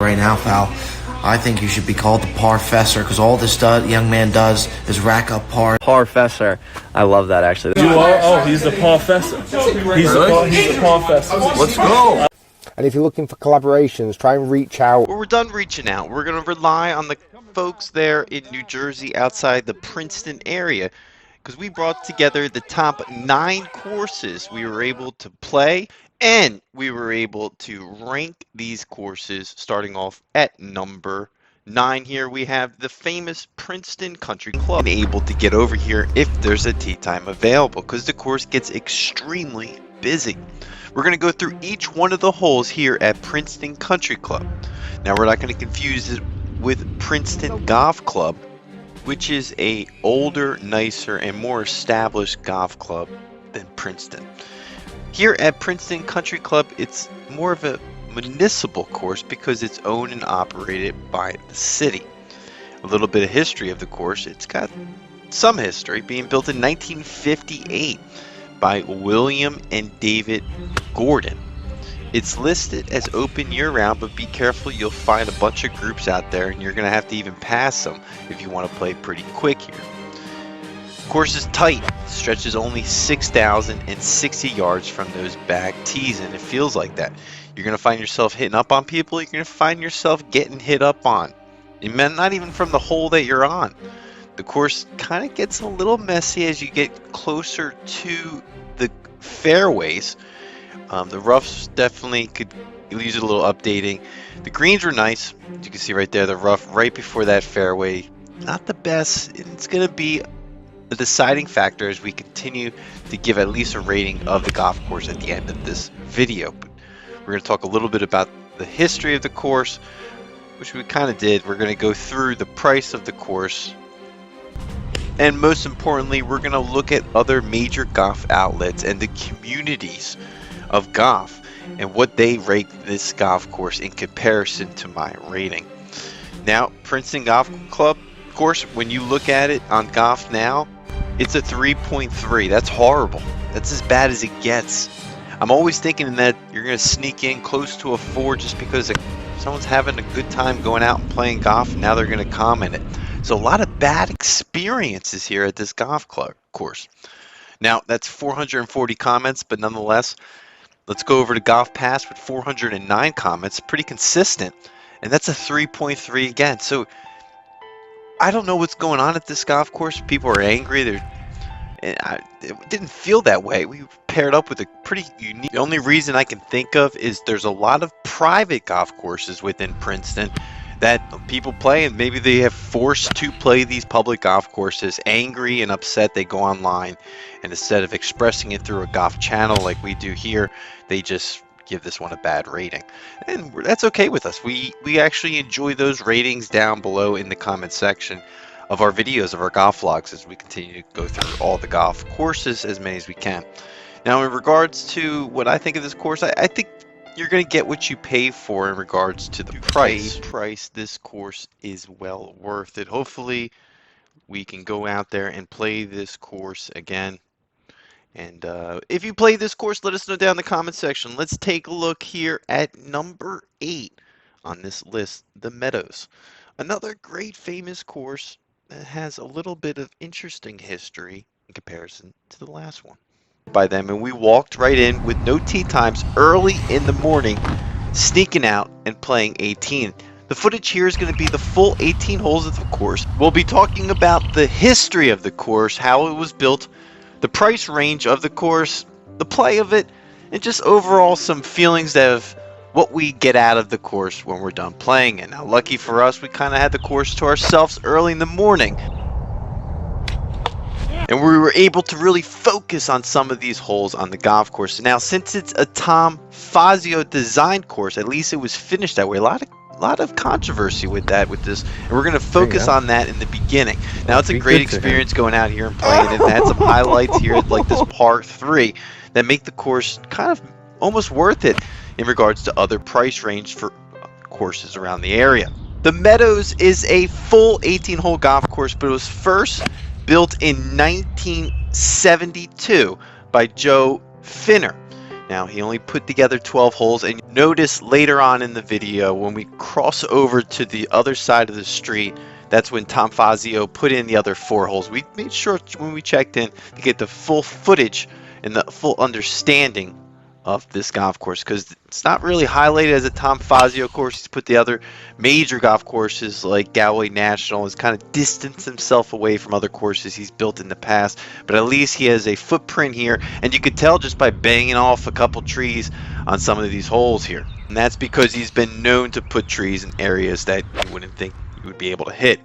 right now, Val. I think you should be called the Parfessor, because all this young man does is rack up par. Parfessor. I love that, actually. You are? Oh, he's the Parfessor. He's the Parfessor. Let's go. And if you're looking for collaborations, try and reach out. Well, we're done reaching out. We're going to rely on the folks there in New Jersey outside the Princeton area, because we brought together the top 9 courses we were able to play, and we were able to rank these courses starting off at number 9. Here we have the famous Princeton Country Club. I'm able to get over here if there's a tee time available, because the course gets extremely busy. We're going to go through each one of the holes here at Princeton Country Club. Now, we're not going to confuse it with Princeton Golf Club, which is a older, nicer, and more established golf club than Princeton. Here at Princeton Country Club, it's more of a municipal course because it's owned and operated by the city. A little bit of history of the course. It's got some history, being built in 1958 by William and David Gordon. It's listed as open year-round, but be careful, you'll find a bunch of groups out there and you're going to have to even pass them if you want to play pretty quick here. The course is tight, stretches only 6,060 yards from those back tees, and it feels like that. You're going to find yourself hitting up on people, you're going to find yourself getting hit up on. Not even from the hole that you're on. The course kind of gets a little messy as you get closer to the fairways. The roughs definitely could use a little updating. The greens were nice. As you can see right there, the rough right before that fairway, not the best. It's going to be a deciding factor as we continue to give at least a rating of the golf course at the end of this video. But we're going to talk a little bit about the history of the course, which we kind of did. We're going to go through the price of the course, and most importantly, we're going to look at other major golf outlets and the communities of golf and what they rate this golf course in comparison to my rating. Now, Princeton Golf Club course, when you look at it on Golf Now, it's a 3.3. That's horrible. That's as bad as it gets. I'm always thinking that you're going to sneak in close to a 4 just because someone's having a good time going out and playing golf, and now they're going to comment it. So a lot of bad experiences here at this golf club course. Now, that's 440 comments, but nonetheless, let's go over to Golf Pass with 409 comments, pretty consistent, and that's a 3.3 again. So I don't know what's going on at this golf course. People are angry. It didn't feel that way. We paired up with a pretty unique. The only reason I can think of is there's a lot of private golf courses within Princeton that people play, and maybe they have forced to play these public golf courses. Angry and upset, they go online, and instead of expressing it through a golf channel like we do here, they just give this one a bad rating, and that's okay with us. We actually enjoy those ratings down below in the comment section of our videos, of our golf vlogs, as we continue to go through all the golf courses, as many as we can. Now, in regards to what I think of this course, I think you're going to get what you pay for in regards to the price. This course is well worth it. Hopefully we can go out there and play this course again. And if you play this course, let us know down in the comment section. Let's take a look here at number 8 on this list, the Meadows. Another great famous course that has a little bit of interesting history in comparison to the last one. By them, and we walked right in with no tee times early in the morning, sneaking out and playing 18. The footage here is going to be the full 18 holes of the course. We'll be talking about the history of the course, how it was built, the price range of the course, the play of it, and just overall some feelings of what we get out of the course when we're done playing it. Now, lucky for us, we kind of had the course to ourselves early in the morning, and we were able to really focus on some of these holes on the golf course. Now, since it's a Tom Fazio designed course, at least it was finished that way. A lot of controversy with this, and we're going to focus on that in the beginning. Now, it's a great experience going out here and playing it, and had some highlights here, like this par 3, that make the course kind of almost worth it in regards to other price range for courses around the area. The Meadows is a full 18-hole golf course, but it was first built in 1972 by Joe Finner. Now, he only put together 12 holes, and notice later on in the video when we cross over to the other side of the street, that's when Tom Fazio put in the other 4 holes. We made sure when we checked in to get the full footage and the full understanding of this golf course, because it's not really highlighted as a Tom Fazio course. He's put the other major golf courses like Galway National, has kind of distanced himself away from other courses he's built in the past, but at least he has a footprint here, and you could tell just by banging off a couple trees on some of these holes here. And that's because he's been known to put trees in areas that you wouldn't think you would be able to hit.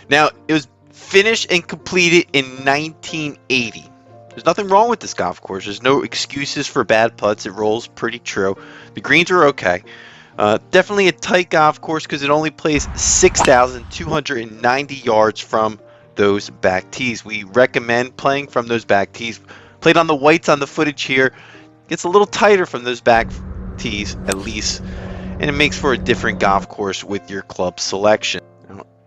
Now, it was finished and completed in 1980. There's nothing wrong with this golf course. There's no excuses for bad putts. It rolls pretty true. The greens are okay. Definitely a tight golf course because it only plays 6,290 yards from those back tees. We recommend playing from those back tees. Played on the whites on the footage here. Gets a little tighter from those back tees at least. And it makes for a different golf course with your club selection.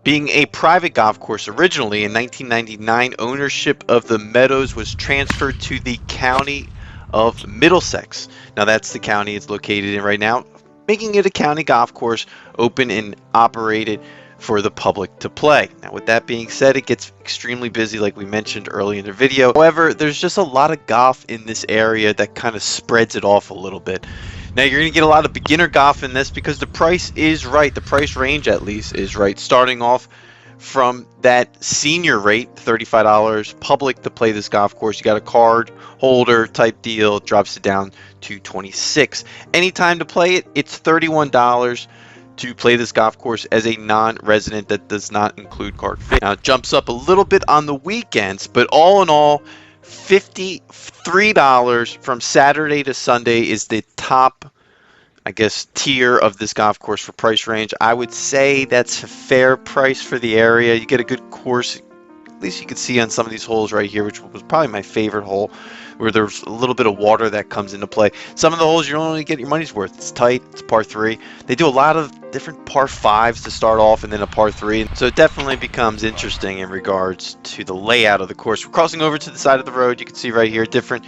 Being a private golf course originally in 1999, ownership of the Meadows was transferred to the county of Middlesex. Now that's the county it's located in right now, making it a county golf course, open and operated for the public to play. Now with that being said, it gets extremely busy like we mentioned early in the video. However, there's just a lot of golf in this area that kind of spreads it off a little bit. Now you're going to get a lot of beginner golf in this because the price is right. The price range at least is right. Starting off from that senior rate, $35 public to play this golf course. You got a card holder type deal, drops it down to $26. Anytime to play it, it's $31 to play this golf course as a non-resident that does not include card fee. Now it jumps up a little bit on the weekends, but all in all, $53 from Saturday to Sunday is the top, I guess, tier of this golf course for price range. I would say that's a fair price for the area. You get a good course, at least you can see on some of these holes right here, which was probably my favorite hole, where there's a little bit of water that comes into play. Some of the holes you only get your money's worth. It's tight, it's par 3. They do a lot of different par 5s to start off and then a par 3. So it definitely becomes interesting in regards to the layout of the course. We're crossing over to the side of the road. You can see right here, different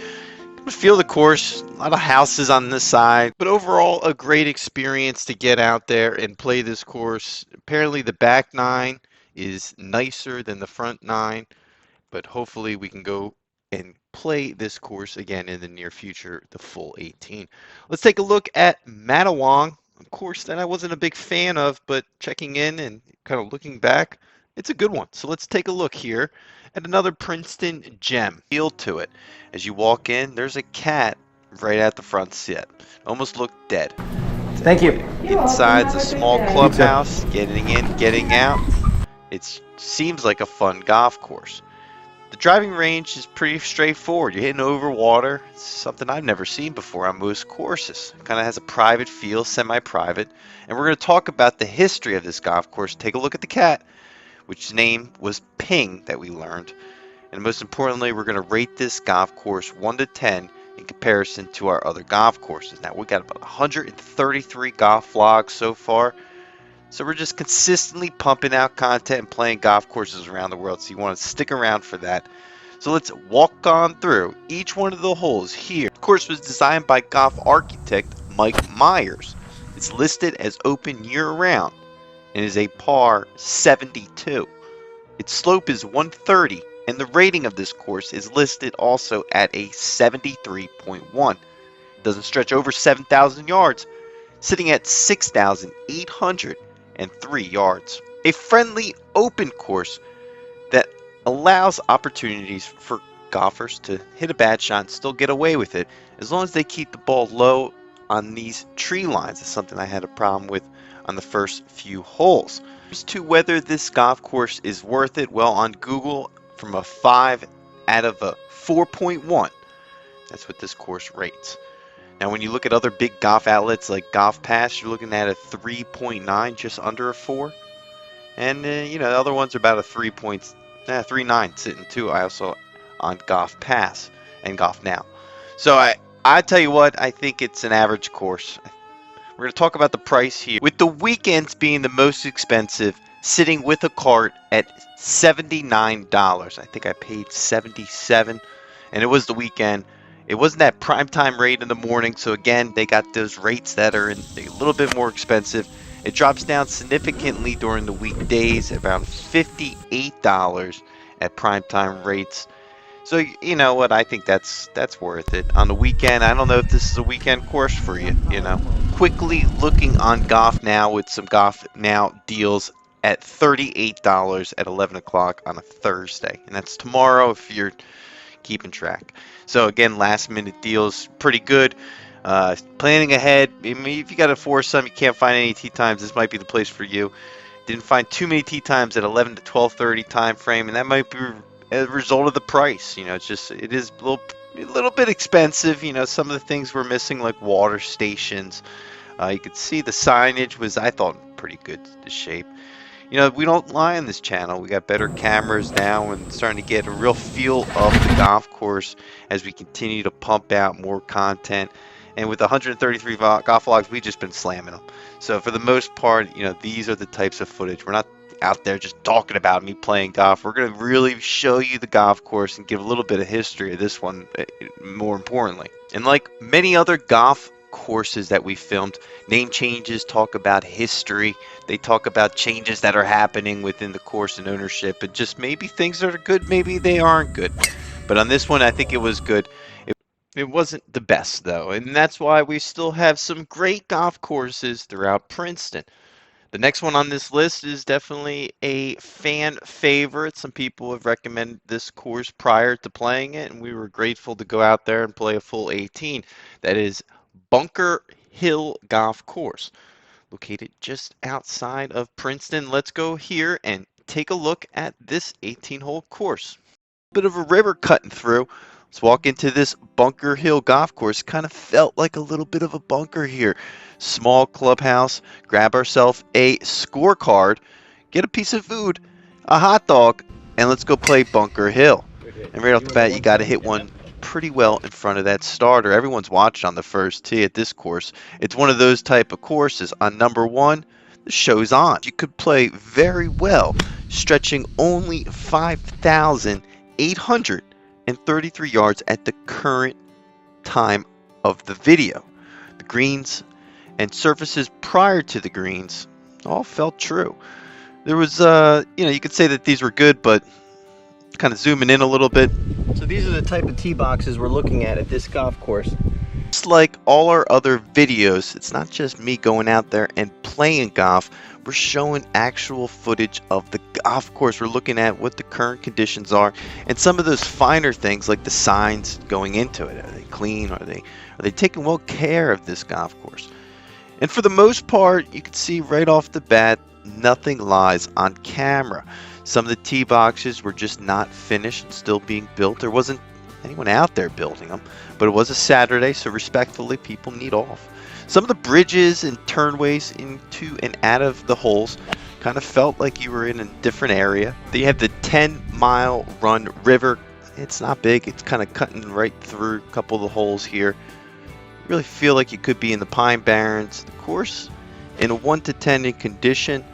feel the course, a lot of houses on this side, but overall a great experience to get out there and play this course. Apparently the back 9 is nicer than the front 9, but hopefully we can go and play this course again in the near future, the full 18. Let's take a look at Mattawang, a course that I wasn't a big fan of, but checking in and kind of looking back, it's a good one. So let's take a look here at another Princeton gem. Feel to it. As you walk in, there's a cat right at the front seat. Almost looked dead. Thank you. Inside's a small clubhouse, getting in, getting out. It seems like a fun golf course. The driving range is pretty straightforward. You're hitting over water. It's something I've never seen before on most courses. It kind of has a private feel, semi-private. And we're going to talk about the history of this golf course. Take a look at the cat, which name was Ping that we learned. And most importantly, we're going to rate this golf course 1 to 10 in comparison to our other golf courses. Now, we got about 133 golf vlogs so far. So we're just consistently pumping out content and playing golf courses around the world. So you want to stick around for that. So let's walk on through each one of the holes here. The course was designed by golf architect Mike Myers. It's listed as open year-round and is a par 72. Its slope is 130, and the rating of this course is listed also at a 73.1. It doesn't stretch over 7,000 yards, sitting at 6,803 yards. A friendly, open course that allows opportunities for golfers to hit a bad shot and still get away with it, as long as they keep the ball low on these tree lines. It's something I had a problem with on the first few holes. As to whether this golf course is worth it, well, on Google, from a 5 out of a 4.1, that's what this course rates. Now, when you look at other big golf outlets like Golf Pass, you're looking at a 3.9, just under a 4. And, you know, the other ones are about a 3.9 sitting too. I also on Golf Pass and Golf Now. So I tell you what, I think it's an average course. We're going to talk about the price here, with the weekends being the most expensive, sitting with a cart at $79. I think I paid $77, and it was the weekend. It wasn't that prime time rate in the morning, so again, they got those rates that are a little bit more expensive. It drops down significantly during the weekdays, around $58 at prime time rates. So you know what? I think that's worth it. On the weekend, I don't know if this is a weekend course for you. You know, quickly looking on Golf Now with some Golf Now deals at $38 at 11 o'clock on a Thursday, and that's tomorrow if you're keeping track. So again, last minute deals, pretty good. Planning ahead. I mean, if you got a foursome, you can't find any tee times, this might be the place for you. Didn't find too many tee times at 11 to 12:30 time frame, and that might be as a result of the price. You know, it is a little bit expensive. You know, some of the things we're missing, like water stations. You could see the signage was, I thought, pretty good shape. You know, we don't lie on this channel. We got better cameras now and starting to get a real feel of the golf course as we continue to pump out more content. And with 133 golf vlogs, we've just been slamming them. So for the most part, you know, these are the types of footage. We're not out there just talking about me playing golf. We're going to really show you the golf course and give a little bit of history of this one, more importantly. And like many other golf courses that we filmed, name changes talk about history. They talk about changes that are happening within the course and ownership, and just maybe things that are good, maybe they aren't good. But on this one, I think it was good. It wasn't the best though, and that's why we still have some great golf courses throughout Princeton. The next one on this list is definitely a fan favorite. Some people have recommended this course prior to playing it, and we were grateful to go out there and play a full 18. That is Bunker Hill Golf Course, located just outside of Princeton. Let's go here and take a look at this 18-hole course. Bit of a river cutting through. Let's walk into this Bunker Hill Golf Course. Kind of felt like a little bit of a bunker here. Small clubhouse. Grab ourselves a scorecard, get a piece of food, a hot dog, and let's go play Bunker Hill. And right off the bat, you got to hit one pretty well in front of that starter. Everyone's watched on the first tee at this course. It's one of those type of courses. On number one, the show's on. You could play very well, stretching only 5,833 yards at the current time of the video. The greens and surfaces prior to the greens all felt true. There was, you could say that these were good, but kind of zooming in a little bit. So these are the type of tee boxes we're looking at this golf course. Just like all our other videos, it's not just me going out there and playing golf. We're showing actual footage of the golf course. We're looking at what the current conditions are and some of those finer things like the signs going into it. Are they clean? Are they taking well care of this golf course? And for the most part, you can see right off the bat, nothing lies on camera. Some of the tee boxes were just not finished and still being built. There wasn't anyone out there building them, but it was a Saturday, so respectfully, people need off. Some of the bridges and turnways into and out of the holes kind of felt like you were in a different area. Then you have the 10-mile run river. It's not big. It's kind of cutting right through a couple of the holes here. You really feel like you could be in the Pine Barrens. The course in a 1 to 10 in condition.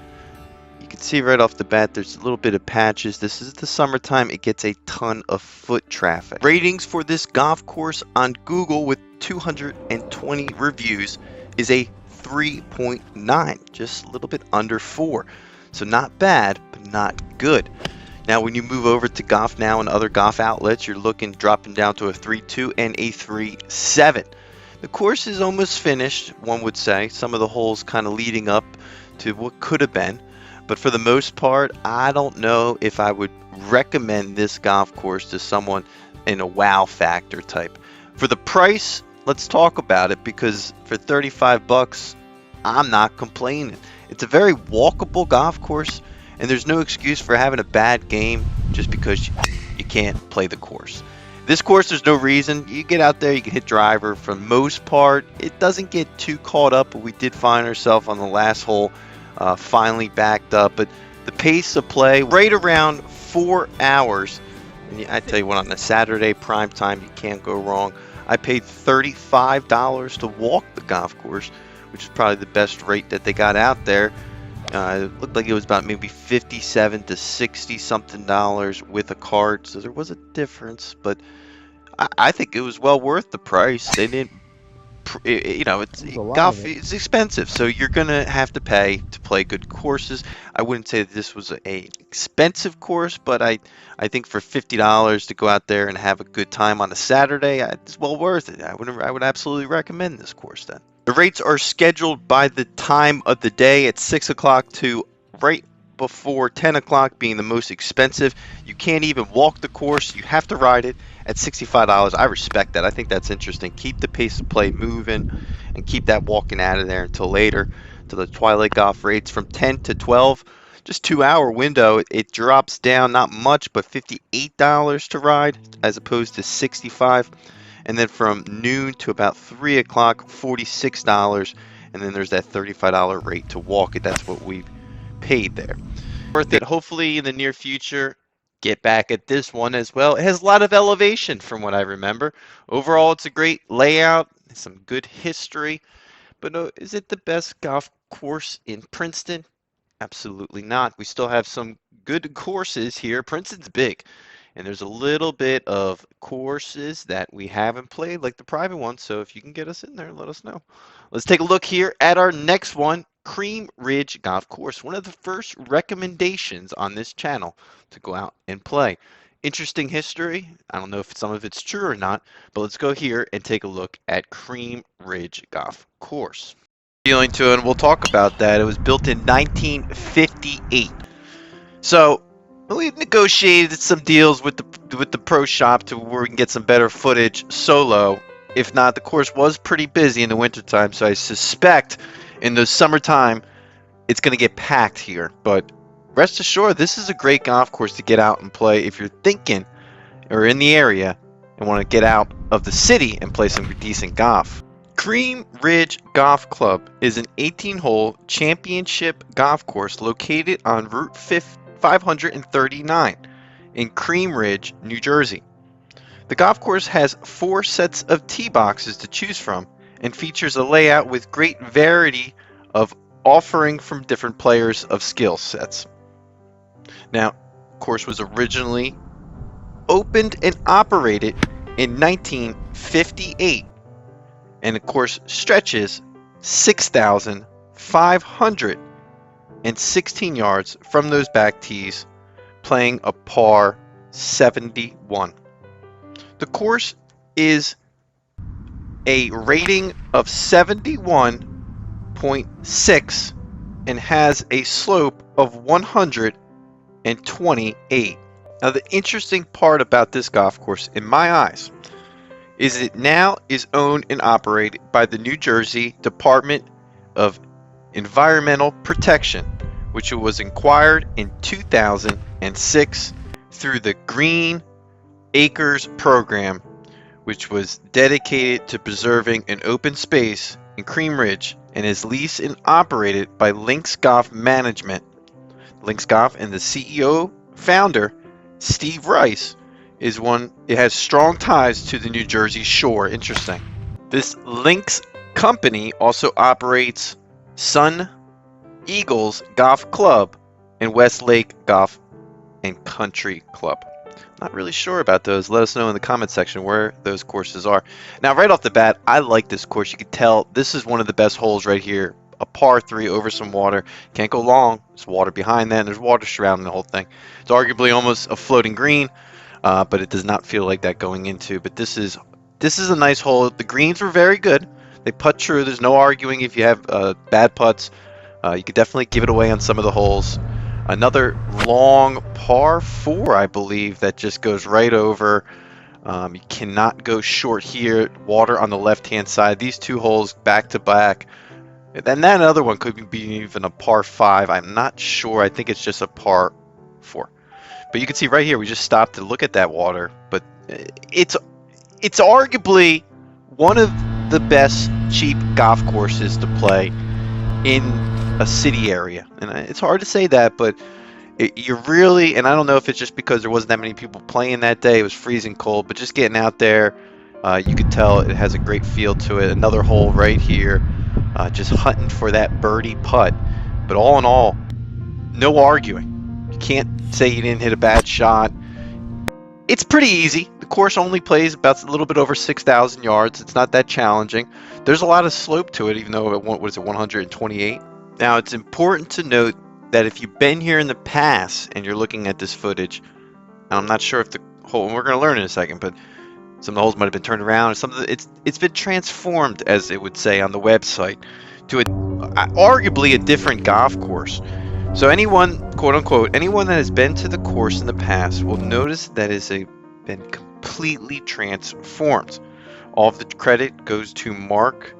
You can see right off the bat there's a little bit of patches. This is the summertime. It gets a ton of foot traffic. Ratings for this golf course on Google with 220 reviews is a 3.9, just a little bit under 4. So not bad, but not good. Now when you move over to Golf Now and other golf outlets, you're dropping down to a 3.2 and a 3.7. The course is almost finished, one would say. Some of the holes kind of leading up to what could have been. But for the most part, I don't know if I would recommend this golf course to someone in a wow factor type. For the price, let's talk about it, because for 35 bucks, I'm not complaining. It's a very walkable golf course, and there's no excuse for having a bad game just because you can't play the course. This course, there's no reason. You get out there, you can hit driver. For the most part, it doesn't get too caught up, but we did find ourselves on the last hole finally backed up. But the pace of play, right around 4 hours. And I tell you what, on a Saturday prime time, you can't go wrong. I paid $35 to walk the golf course, which is probably the best rate that they got out there. It looked like it was about maybe $57 to $60 something with a card, so there was a difference. But I think it was well worth the price. They didn't, you know, golf is expensive, so you're gonna have to pay to play good courses. I wouldn't say that this was a expensive course, but I think for $50 to go out there and have a good time on a Saturday, it's well worth it. I would absolutely recommend this course then. The rates are scheduled by the time of the day at 6 o'clock to right before 10 o'clock being the most expensive. You can't even walk the course. You have to ride it at $65. I respect that. I think that's interesting. Keep the pace of play moving and keep that walking out of there until later, to the twilight golf rates from 10 to 12. Just 2-hour window. It drops down not much, but $58 to ride as opposed to $65. And then from noon to about 3 o'clock, $46. And then there's that $35 rate to walk it. That's what we paid there. Worth it. Hopefully in the near future, get back at this one as well. It has a lot of elevation from what I remember. Overall, it's a great layout, some good history. But is it the best golf course in Princeton? Absolutely not. We still have some good courses here. Princeton's big, and there's a little bit of courses that we haven't played, like the private ones. So if you can get us in there, let us know. Let's take a look here at our next one, Cream Ridge Golf Course. One of the first recommendations on this channel to go out and play. Interesting history. I don't know if some of it's true or not, but let's go here and take a look at Cream Ridge Golf Course. Dealing to, and we'll talk about that. It was built in 1958. So we've negotiated some deals with the pro shop to where we can get some better footage solo. If not, the course was pretty busy in the wintertime, so I suspect in the summertime it's going to get packed here. But rest assured, this is a great golf course to get out and play if you're thinking or in the area and want to get out of the city and play some decent golf. Cream Ridge Golf Club is an 18-hole championship golf course located on Route 539 in Cream Ridge, New Jersey. The golf course has 4 sets of tee boxes to choose from and features a layout with great variety of offering from different players of skill sets. Now, the course was originally opened and operated in 1958. And the course stretches 6,516 yards from those back tees, playing a par 71. The course is a rating of 71.6 and has a slope of 128. Now, the interesting part about this golf course, in my eyes, is it now is owned and operated by the New Jersey Department of Environmental Protection, which was acquired in 2006 through the Green Acres program, which was dedicated to preserving an open space in Cream Ridge, and is leased and operated by Links Golf Management. Links Golf and the CEO founder, Steve Rice, is one. It has strong ties to the New Jersey shore. Interesting. This Links company also operates Sun Eagles Golf Club and Westlake Golf and Country Club. Not really sure about those. Let us know in the comment section where those courses are. Now, right off the bat, I like this course. You can tell this is one of the best holes right here. A par 3 over some water. Can't go long. There's water behind that, and there's water surrounding the whole thing. It's arguably almost a floating green. But it does not feel like that going into. But this is a nice hole. The greens were very good. They putt true. There's no arguing if you have bad putts. You could definitely give it away on some of the holes. Another long par 4, I believe, that just goes right over. You cannot go short here. Water on the left-hand side. These 2 holes back to back. And that other one could be even a par 5. I'm not sure. I think it's just a par 4. But you can see right here, we just stopped to look at that water. But it's arguably one of the best cheap golf courses to play in a city area. And it's hard to say that, but you really, and I don't know if it's just because there wasn't that many people playing that day. It was freezing cold, but just getting out there, you could tell it has a great feel to it. Another hole right here, just hunting for that birdie putt. But all in all, no arguing. You can't say you didn't hit a bad shot. It's pretty easy. The The course only plays about a little bit over 6,000 yards. It's not that challenging. There's a lot of slope to it, even though it, what is it, 128? Now, it's important to note that if you've been here in the past and you're looking at this footage, and I'm not sure if the hole, and we're going to learn in a second, but some of the holes might have been turned around, or some of the, it's been transformed, as it would say on the website, to arguably a different golf course. So anyone, quote unquote, anyone that has been to the course in the past will notice that it's been completely transformed. All of the credit goes to Mark,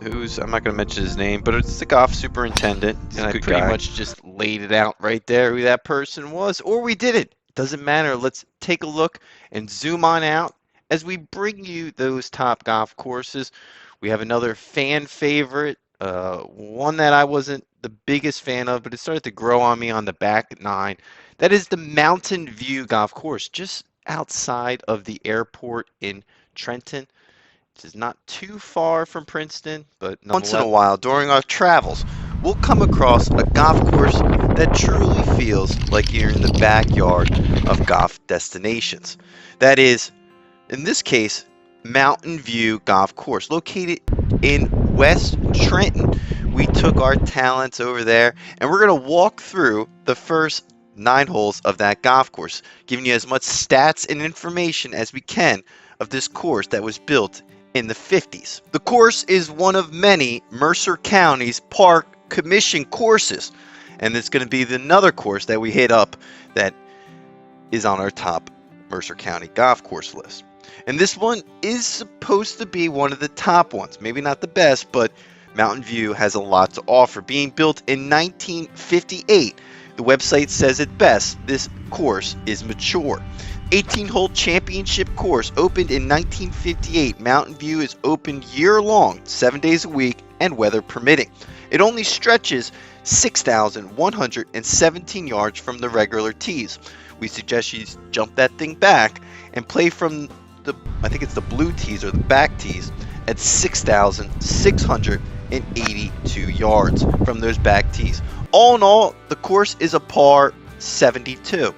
who's, I'm not going to mention his name, but it's the golf superintendent, and I pretty much just laid it out right there who that person was, or we didn't. Doesn't matter. Let's take a look and zoom on out as we bring you those top golf courses. We have another fan favorite, one that I wasn't the biggest fan of, but it started to grow on me on the back nine. That is the Mountain View Golf Course, just outside of the airport in Trenton. This is not too far from Princeton, but once in a while during our travels, we'll come across a golf course that truly feels like you're in the backyard of golf destinations. That is, in this case, Mountain View Golf Course, located in West Trenton. We took our talents over there, and we're going to walk through the first 9 holes of that golf course, giving you as much stats and information as we can of this course that was built in the 50s. The course is one of many Mercer County's Park Commission courses, and it's going to be another course that we hit up that is on our top Mercer County golf course list. And this one is supposed to be one of the top ones. Maybe not the best, but Mountain View has a lot to offer. Being built in 1958, the website says it best, this course is mature. 18-hole championship course opened in 1958. Mountain View is open year-long, 7 days a week, and weather permitting. It only stretches 6,117 yards from the regular tees. We suggest you jump that thing back and play from the, I think it's the blue tees or the back tees, at 6,682 yards from those back tees. All in all, the course is a par 72.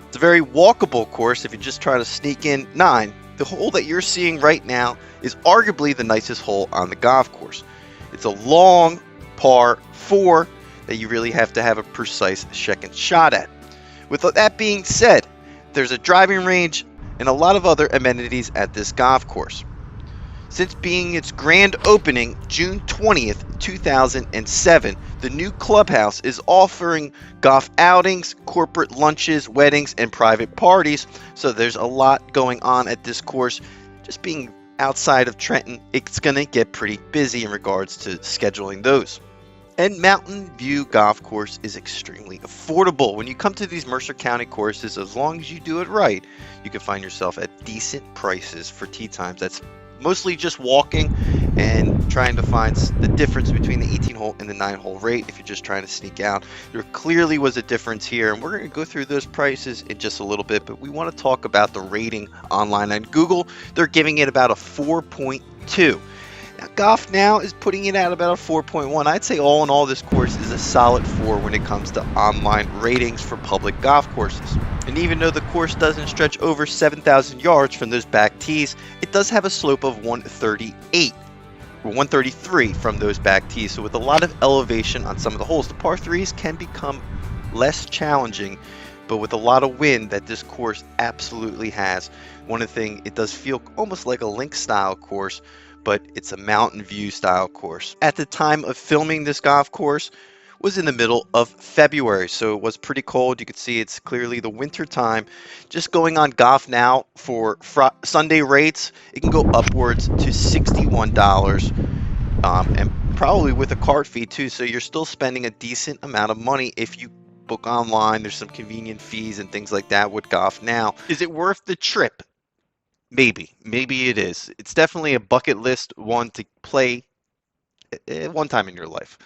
It's a very walkable course if you're just trying to sneak in 9. The hole that you're seeing right now is arguably the nicest hole on the golf course. It's a long par 4 that you really have to have a precise second shot at. With that being said, there's a driving range and a lot of other amenities at this golf course. Since being its grand opening June 20th, 2007, the new clubhouse is offering golf outings, corporate lunches, weddings, and private parties. So there's a lot going on at this course. Just being outside of Trenton, it's going to get pretty busy in regards to scheduling those. And Mountain View Golf Course is extremely affordable. When you come to these Mercer County courses, as long as you do it right, you can find yourself at decent prices for tee times. That's mostly just walking and trying to find the difference between the 18-hole and the 9-hole rate if you're just trying to sneak out. There clearly was a difference here, and we're going to go through those prices in just a little bit, but we want to talk about the rating online on Google. They're giving it about a 4.2. Now, Golf Now is putting it at about a 4.1. I'd say all in all, this course is a solid 4 when it comes to online ratings for public golf courses. And even though the course doesn't stretch over 7,000 yards from those back tees, it does have a slope of 138 or 133 from those back tees. So with a lot of elevation on some of the holes, the par 3s can become less challenging, but with a lot of wind that this course absolutely has. One thing, it does feel almost like a link style course, but it's a Mountain View style course. At the time of filming this golf course was in the middle of February, so it was pretty cold. You could see it's clearly the winter time. Just going on Golf Now for Sunday rates, it can go upwards to $61, and probably with a cart fee too, so you're still spending a decent amount of money if you book online. There's some convenient fees and things like that with Golf Now. Is it worth the trip? Maybe it is. It's definitely a bucket list one to play one time in your life.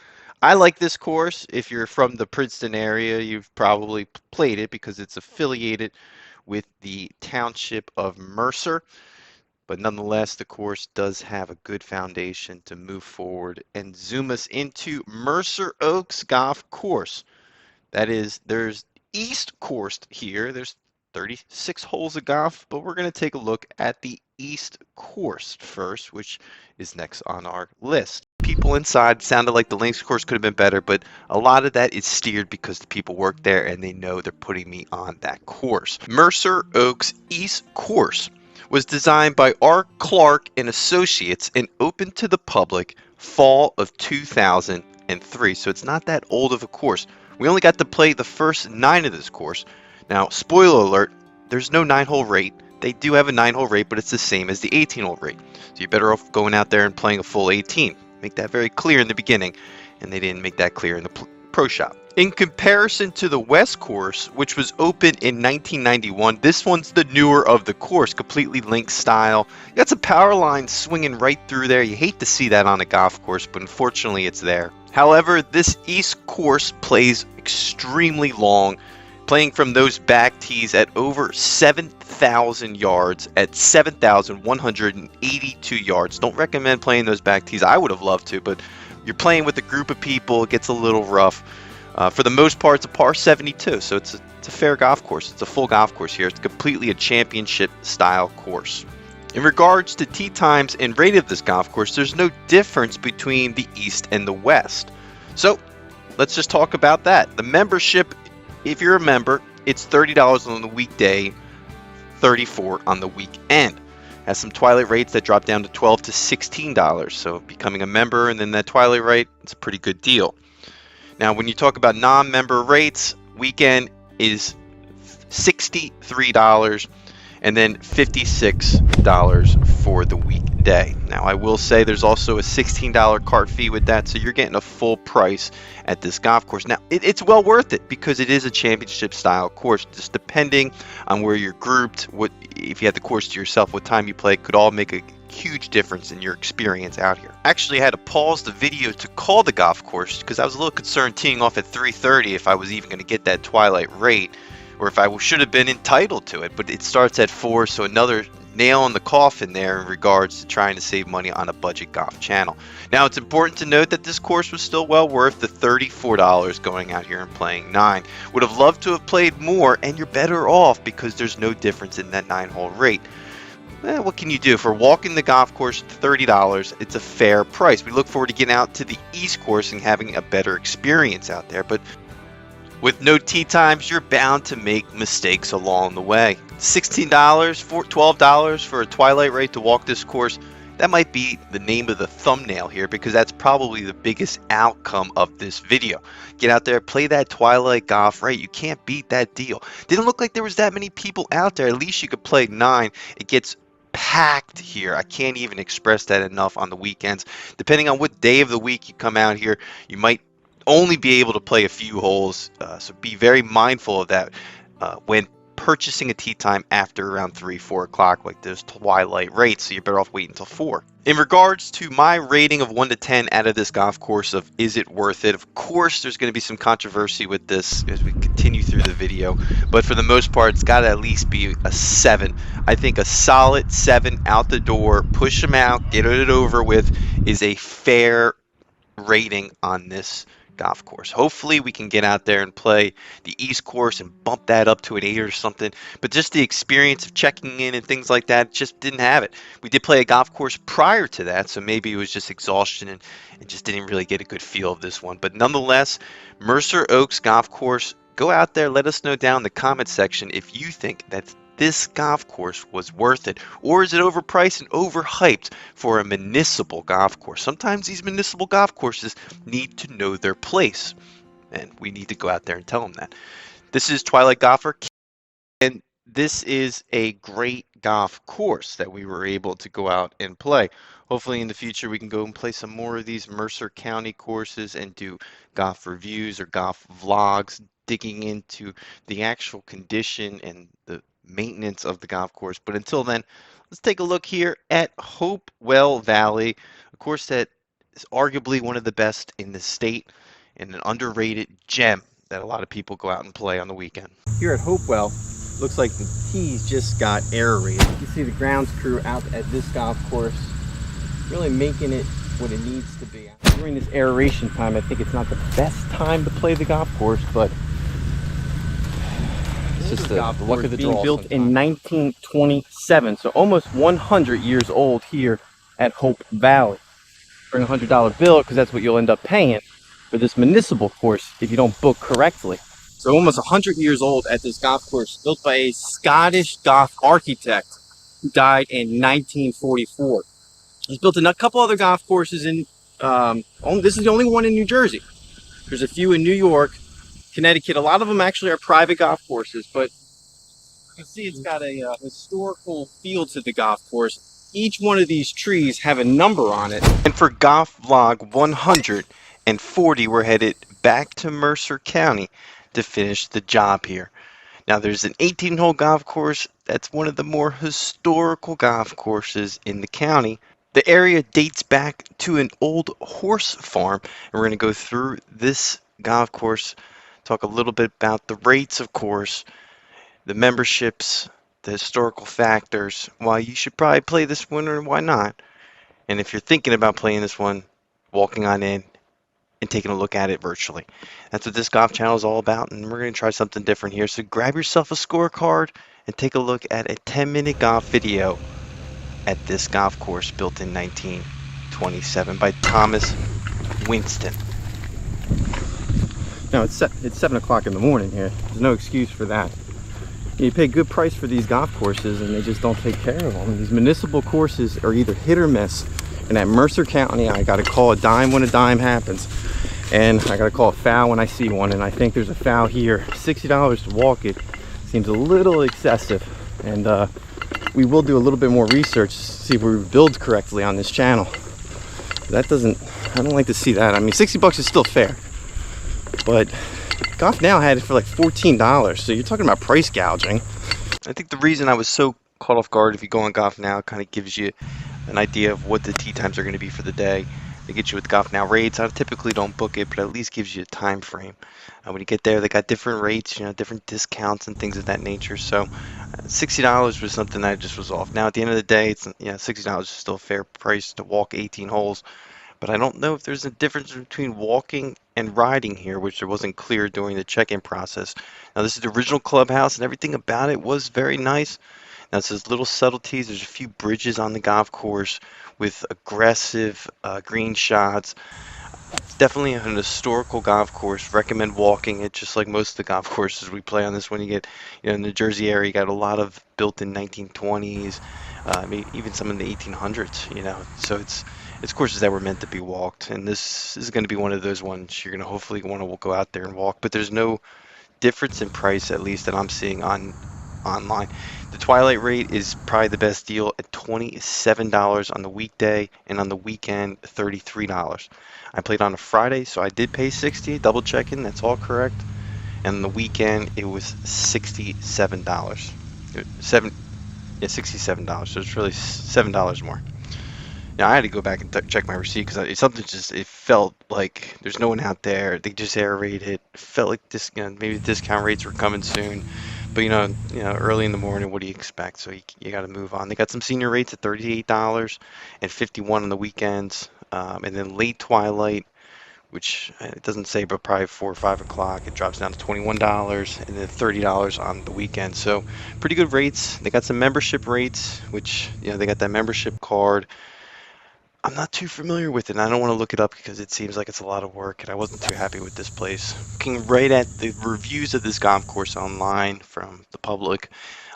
I like this course. If you're from the Princeton area, you've probably played it because it's affiliated with the township of Mercer. But nonetheless, the course does have a good foundation to move forward and zoom us into Mercer Oaks Golf Course. That is, there's East Course here. There's 36 holes of golf, but we're going to take a look at the East Course first, which is next on our list. People inside sounded like the links course could have been better, but a lot of that is steered because the people work there and they know they're putting me on that course. Mercer Oaks East Course was designed by R. Clark and Associates and opened to the public fall of 2003, so it's not that old of a course. We only got to play the first 9 of this course. Now, spoiler alert, there's no 9-hole rate. They do have a 9-hole rate, but it's the same as the 18-hole rate. So you're better off going out there and playing a full 18. Make that very clear in the beginning, and they didn't make that clear in the pro shop. In comparison to the West Course, which was opened in 1991, this one's the newer of the course, completely linked style. You got some power lines swinging right through there. You hate to see that on a golf course, but unfortunately it's there. However, this East Course plays extremely long, playing from those back tees at over 7,000 yards at 7,182 yards. Don't recommend playing those back tees. I would have loved to, but you're playing with a group of people. It gets a little rough. For the most part, it's a par 72, so it's a fair golf course. It's a full golf course here. It's completely a championship style course. In regards to tee times and rate of this golf course, there's no difference between the East and the West. So let's just talk about that. The membership, if you're a member, it's $30 on the weekday, $34 on the weekend. Has some twilight rates that drop down to $12 to $16. So becoming a member and then that twilight rate, it's a pretty good deal. Now, when you talk about non-member rates, weekend is $63 and then $56 for the weekday. Now, I will say there's also a $16 cart fee with that, so you're getting a full price at this golf course. Now, it's well worth it because it is a championship style course. Just depending on where you're grouped, if you had the course to yourself, what time you play, could all make a huge difference in your experience out here. Actually, I had to pause the video to call the golf course because I was a little concerned teeing off at 3:30 if I was even going to get that twilight rate, or if I should have been entitled to it. But it starts at 4, so another nail in the coffin there in regards to trying to save money on a budget golf channel. Now, it's important to note that this course was still well worth the $34 going out here and playing 9. Would have loved to have played more, and you're better off because there's no difference in that 9-hole rate. What can you do? For walking the golf course, $30, it's a fair price. We look forward to getting out to the East Course and having a better experience out there. But with no tee times, you're bound to make mistakes along the way. $16, $12 for a twilight rate to walk this course, that might be the name of the thumbnail here because that's probably the biggest outcome of this video. Get out there, play that twilight golf rate. You can't beat that deal. Didn't look like there was that many people out there. At least you could play 9. It gets packed here. I can't even express that enough on the weekends. Depending on what day of the week you come out here, you might only be able to play a few holes, so be very mindful of that when purchasing a tee time after around 3-4 o'clock, like those twilight rates, so you're better off waiting until 4. In regards to my rating of 1 to 10 out of this golf course of is it worth it, of course there's going to be some controversy with this as we continue through the video, but for the most part it's got to at least be a 7. I think a solid 7 out the door, push them out, get it over with, is a fair rating on this golf course. Hopefully we can get out there and play the East Course and bump that up to an 8 or something, but just the experience of checking in and things like that, just didn't have it. We did play a golf course prior to that, so maybe it was just exhaustion and just didn't really get a good feel of this one. But nonetheless, Mercer Oaks Golf Course, go out there, let us know down in the comment section if you think that this golf course was worth it, or is it overpriced and overhyped for a municipal golf course? Sometimes these municipal golf courses need to know their place, and we need to go out there and tell them that. This is Twilight Golfer, and this is a great golf course that we were able to go out and play. Hopefully in the future we can go and play some more of these Mercer County courses and do golf reviews or golf vlogs, digging into the actual condition and the maintenance of the golf course. But until then, let's take a look here at Hopewell Valley, a course that is arguably one of the best in the state and an underrated gem that a lot of people go out and play on the weekend. Here at Hopewell, looks like the tees just got aerated. You can see the grounds crew out at this golf course really making it what it needs to be. During this aeration time, I think it's not the best time to play the golf course, but It's just the luck course of the being draw built in sometimes. 1927, so almost 100 years old here at Hope Valley. Bring a $100 bill because that's what you'll end up paying for this municipal course if you don't book correctly. So almost 100 years old at this golf course, built by a Scottish golf architect who died in 1944. He's built a couple other golf courses in, this is the only one in New Jersey. There's a few in New York, Connecticut. A lot of them actually are private golf courses, but you can see it's got a historical feel to the golf course. Each one of these trees have a number on it. And for golf vlog 140, we're headed back to Mercer County to finish the job here. Now there's an 18-hole golf course that's one of the more historical golf courses in the county. The area dates back to an old horse farm, and we're going to go through this golf course, talk a little bit about the rates, of course, the memberships, the historical factors, why you should probably play this one or why not. And if you're thinking about playing this one, walking on in and taking a look at it virtually. That's what this golf channel is all about, and we're going to try something different here. So grab yourself a scorecard and take a look at a 10-minute golf video at this golf course built in 1927 by Thomas Winston. Now it's 7 o'clock in the morning here. There's no excuse for that. You pay a good price for these golf courses and they just don't take care of them. These municipal courses are either hit or miss. And at Mercer County, I got to call a dime when a dime happens. And I got to call a foul when I see one. And I think there's a foul here. $60 to walk it seems a little excessive. And we will do a little bit more research to see if we build correctly on this channel. I don't like to see that. I mean, 60 bucks is still fair. But Golf Now had it for like $14. So you're talking about price gouging. I think the reason I was so caught off guard, if you go on Golf Now, it kind of gives you an idea of what the tee times are going to be for the day. They get you with Golf Now rates. I typically don't book it, but at least gives you a time frame. When you get there, they got different rates, different discounts and things of that nature. So $60 was something that just was off. Now at the end of the day, it's $60 is still a fair price to walk 18 holes. But I don't know if there's a difference between walking and riding here, which there wasn't clear during the check-in process. Now this is the original clubhouse, and everything about it was very nice. Now it says little subtleties. There's a few bridges on the golf course with aggressive green shots. It's definitely an historical golf course. Recommend walking it, just like most of the golf courses we play on this one. You get, in the Jersey area, you got a lot of built in 1920s, even some in the 1800s. So it's courses that were meant to be walked, and this is going to be one of those ones you're going to hopefully want to go out there and walk. But there's no difference in price, at least that I'm seeing online. The twilight rate is probably the best deal at $27 on the weekday, and on the weekend $33. I played on a Friday, so I did pay $60. Double checking, that's all correct. And on the weekend it was $67. $67. So it's really $7 more. Now I had to go back and check my receipt because it felt like there's no one out there. They just aerated it. It felt like maybe the discount rates were coming soon. But early in the morning, what do you expect? So you got to move on. They got some senior rates at $38 and $51 on the weekends, and then late twilight, which it doesn't say, but probably 4 or 5 o'clock, it drops down to $21 and then $30 on the weekend. So pretty good rates. They got some membership rates, which they got that membership card. I'm not too familiar with it, and I don't want to look it up because it seems like it's a lot of work, and I wasn't too happy with this place. Looking right at the reviews of this golf course online from the public,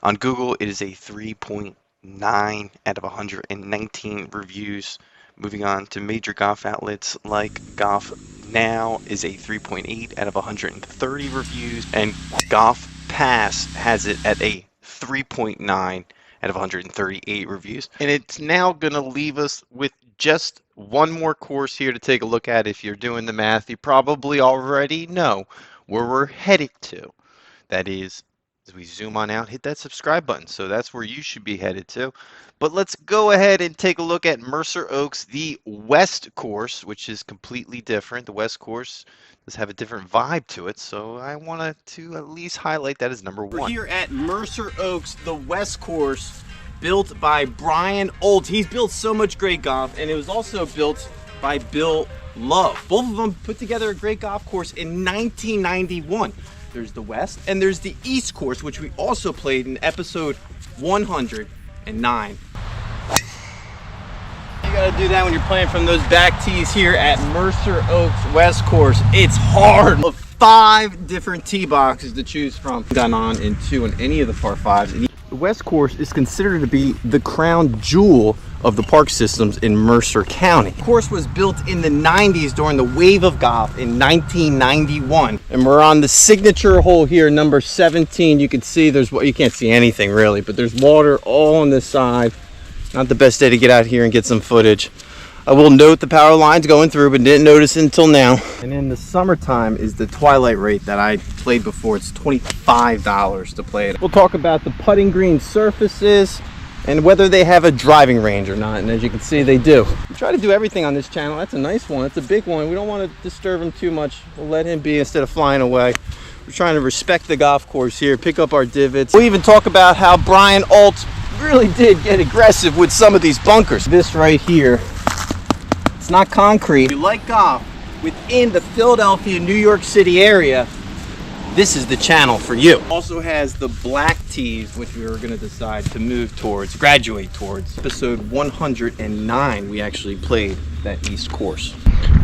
on Google it is a 3.9 out of 119 reviews. Moving on to major golf outlets like Golf Now is a 3.8 out of 130 reviews, and Golf Pass has it at a 3.9 out of 138 reviews. And it's now going to leave us with just one more course here to take a look at. If you're doing the math, you probably already know where we're headed to. That is, as we zoom on out, hit that subscribe button. So that's where you should be headed to. But let's go ahead and take a look at Mercer Oaks, the West course, which is completely different. The West course does have a different vibe to it, so I wanted to at least highlight that as number one. We're here at Mercer Oaks, the West course, built by Brian Old. He's built so much great golf, and it was also built by Bill Love. Both of them put together a great golf course in 1991. there's the west, and there's the east course, which we also played in episode 109. You gotta do that when you're playing from those back tees here at Mercer Oaks West Course. It's hard. Of 5 different tee boxes to choose from. Gone on in 2 in any of the par 5s. The West Course is considered to be the crown jewel of the park systems in Mercer County. The course was built in the 90s during the wave of golf in 1991. And we're on the signature hole here, number 17. You can see you can't see anything really, but there's water all on this side. Not the best day to get out here and get some footage. I will note the power lines going through, but didn't notice it until now. And in the summertime is the twilight rate that I played before. It's $25 to play it. We'll talk about the putting green surfaces and whether they have a driving range or not. And as you can see, they do. We try to do everything on this channel. That's a nice one. That's a big one. We don't want to disturb him too much. We'll let him be instead of flying away. We're trying to respect the golf course here, pick up our divots. We'll even talk about how Brian Alt really did get aggressive with some of these bunkers. This right here, it's not concrete. If you like golf within the Philadelphia, New York City area, this is the channel for you. Also has the black tees, which we were going to decide to move towards, graduate towards. Episode 109, we actually played that east course.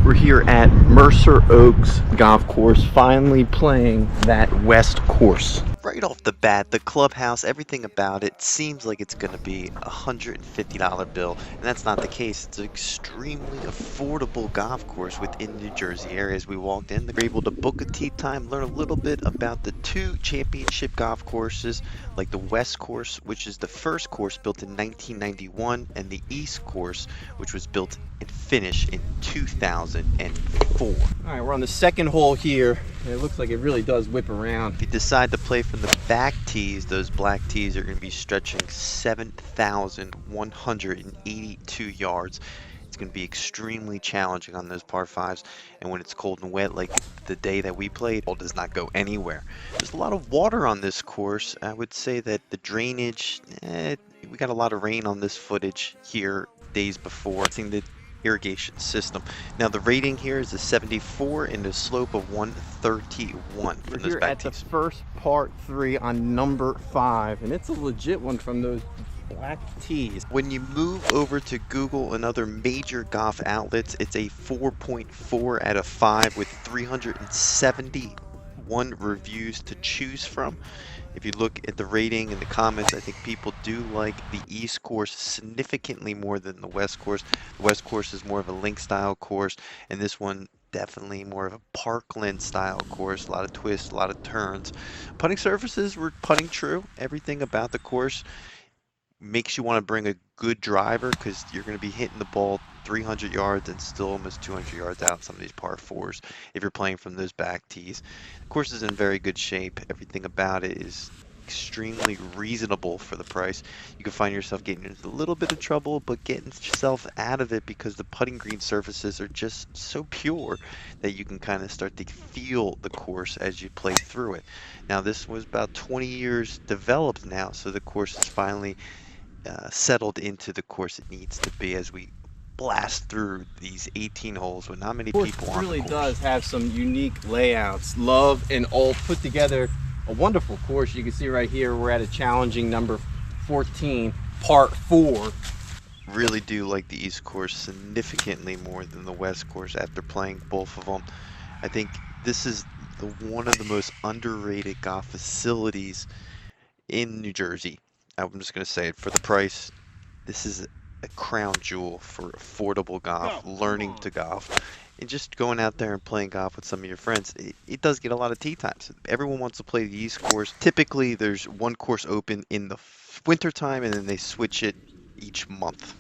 We're here at Mercer Oaks Golf Course, finally playing that west course. Right off the bat, the clubhouse, everything about it seems like it's going to be a $150 bill, and that's not the case. It's an extremely affordable golf course within New Jersey area. As we walked in, they were able to book a tee time, learn a little bit about the 2 championship golf courses, like the West Course, which is the first course built in 1991, and the East Course, which was built and finished in 2004. All right, we're on the second hole here, and it looks like it really does whip around. If you decide to play from the back tees, those black tees are going to be stretching 7,182 yards. It's going to be extremely challenging on those par 5s, and when it's cold and wet like the day that we played, it does not go anywhere. There's a lot of water on this course. I would say that the drainage, we got a lot of rain on this footage here days before. I think the irrigation system. Now the rating here is a 74 and a slope of 131 from those back tees. At the first part 3 on number 5, and it's a legit one from those black tees. When you move over to Google and other major golf outlets, it's a 4.4 out of 5 with 371 reviews to choose from. If you look at the rating and the comments, I think people do like the East Course significantly more than the West Course. The West Course is more of a link style course, and this one definitely more of a parkland style course. A lot of twists, a lot of turns. Putting surfaces were putting true. Everything about the course makes you want to bring a good driver, because you're going to be hitting the ball 300 yards and still almost 200 yards out some of these par 4s if you're playing from those back tees. The course is in very good shape. Everything about it is extremely reasonable for the price. You can find yourself getting into a little bit of trouble, but getting yourself out of it because the putting green surfaces are just so pure that you can kind of start to feel the course as you play through it. Now this was about 20 years developed now, so the course is finally settled into the course it needs to be as we blast through these 18 holes with not many people on the course. It really does have some unique layouts. Love and Alt put together a wonderful course. You can see right here we're at a challenging number 14, part 4. Really do like the East Course significantly more than the West Course after playing both of them. I think this is one of the most underrated golf facilities in New Jersey. I'm just going to say it, for the price, this is a crown jewel for affordable golf, learning to golf, and just going out there and playing golf with some of your friends. It does get a lot of tee times. Everyone wants to play the East Course. Typically, there's one course open in the winter time, and then they switch it each month.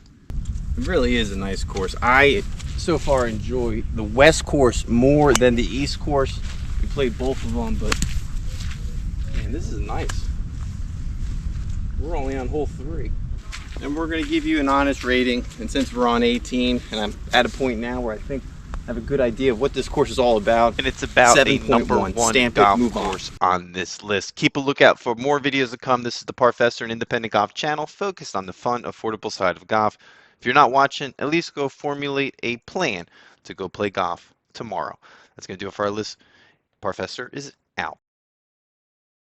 It really is a nice course. I so far enjoy the West Course more than the East Course. We played both of them, but man, this is nice. We're only on hole 3. And we're going to give you an honest rating. And since we're on 18, and I'm at a point now where I think I have a good idea of what this course is all about. And it's about the number 1 golf course on this list. Keep a lookout for more videos to come. This is the Parfessor, an independent golf channel focused on the fun, affordable side of golf. If you're not watching, at least go formulate a plan to go play golf tomorrow. That's going to do it for our list. Parfessor is out.